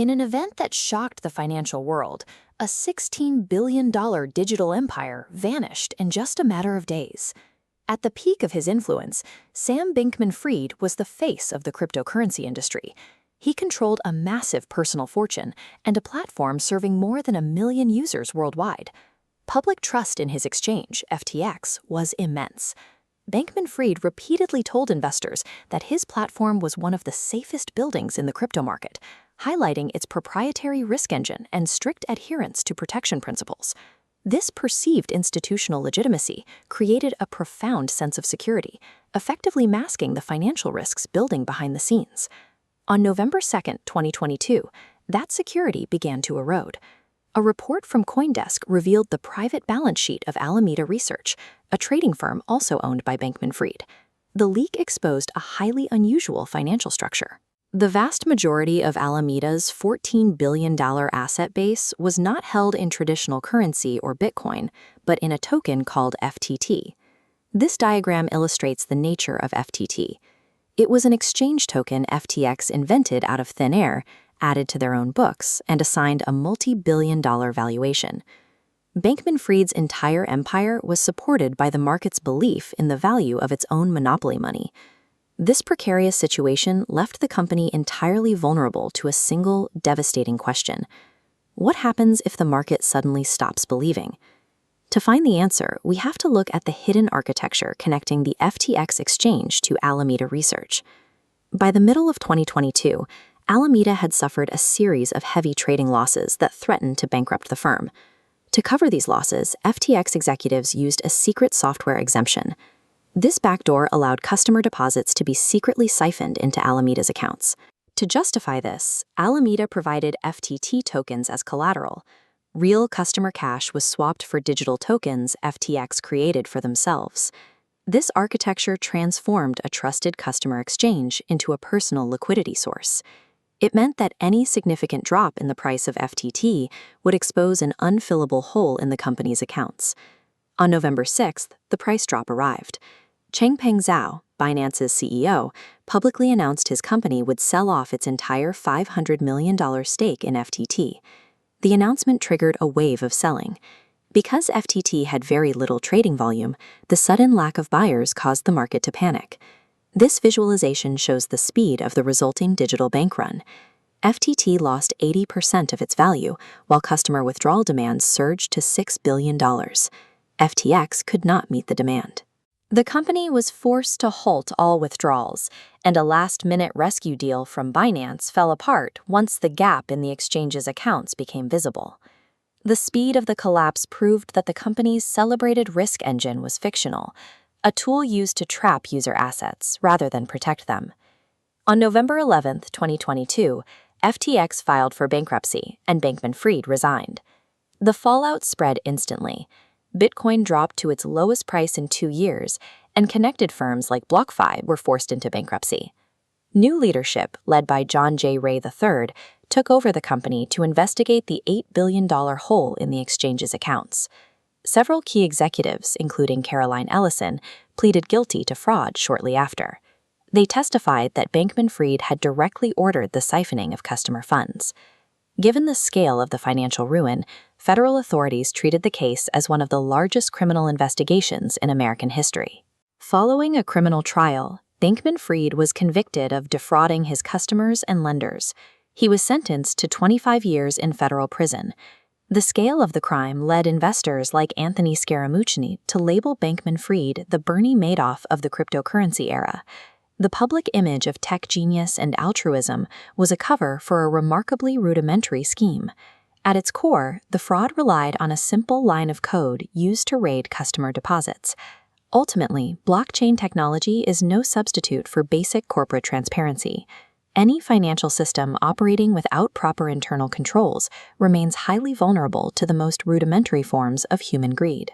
In an event that shocked the financial world, a $16 billion digital empire vanished in just a matter of days. At the peak of his influence, Sam Bankman-Fried was the face of the cryptocurrency industry. He controlled a massive personal fortune and a platform serving more than 1 million users worldwide. Public trust in his exchange, FTX, was immense. Bankman-Fried repeatedly told investors that his platform was one of the safest buildings in the crypto market, highlighting its proprietary risk engine and strict adherence to protection principles. This perceived institutional legitimacy created a profound sense of security, effectively masking the financial risks building behind the scenes. On November 2, 2022, that security began to erode. A report from CoinDesk revealed the private balance sheet of Alameda Research, a trading firm also owned by Bankman-Fried. The leak exposed a highly unusual financial structure. The vast majority of Alameda's $14 billion asset base was not held in traditional currency or Bitcoin, but in a token called FTT. This diagram illustrates the nature of FTT. It was an exchange token FTX invented out of thin air, added to their own books, and assigned a multi-billion-dollar valuation. Bankman-Fried's entire empire was supported by the market's belief in the value of its own monopoly money. This precarious situation left the company entirely vulnerable to a single, devastating question. What happens if the market suddenly stops believing? To find the answer, we have to look at the hidden architecture connecting the FTX exchange to Alameda Research. By the middle of 2022, Alameda had suffered a series of heavy trading losses that threatened to bankrupt the firm. To cover these losses, FTX executives used a secret software exemption. This backdoor allowed customer deposits to be secretly siphoned into Alameda's accounts. To justify this, Alameda provided FTT tokens as collateral. Real customer cash was swapped for digital tokens FTX created for themselves. This architecture transformed a trusted customer exchange into a personal liquidity source. It meant that any significant drop in the price of FTT would expose an unfillable hole in the company's accounts. On November 6th, the price drop arrived. Changpeng Zhao, Binance's CEO, publicly announced his company would sell off its entire $500 million stake in FTT. The announcement triggered a wave of selling. Because FTT had very little trading volume, the sudden lack of buyers caused the market to panic. This visualization shows the speed of the resulting digital bank run. FTT lost 80% of its value, while customer withdrawal demands surged to $6 billion. FTX could not meet the demand. The company was forced to halt all withdrawals, and a last-minute rescue deal from Binance fell apart once the gap in the exchange's accounts became visible. The speed of the collapse proved that the company's celebrated risk engine was fictional, a tool used to trap user assets rather than protect them. On November 11, 2022, FTX filed for bankruptcy, and Bankman-Fried resigned. The fallout spread instantly. Bitcoin dropped to its lowest price in 2 years, and connected firms like BlockFi were forced into bankruptcy. New leadership, led by John J. Ray III, took over the company to investigate the $8 billion hole in the exchange's accounts. Several key executives, including Caroline Ellison, pleaded guilty to fraud shortly after. They testified that Bankman-Fried had directly ordered the siphoning of customer funds. Given the scale of the financial ruin, federal authorities treated the case as one of the largest criminal investigations in American history. Following a criminal trial, Bankman-Fried was convicted of defrauding his customers and lenders. He was sentenced to 25 years in federal prison. The scale of the crime led investors like Anthony Scaramucci to label Bankman-Fried the Bernie Madoff of the cryptocurrency era. The public image of tech genius and altruism was a cover for a remarkably rudimentary scheme. At its core, the fraud relied on a simple line of code used to raid customer deposits. Ultimately, blockchain technology is no substitute for basic corporate transparency. Any financial system operating without proper internal controls remains highly vulnerable to the most rudimentary forms of human greed.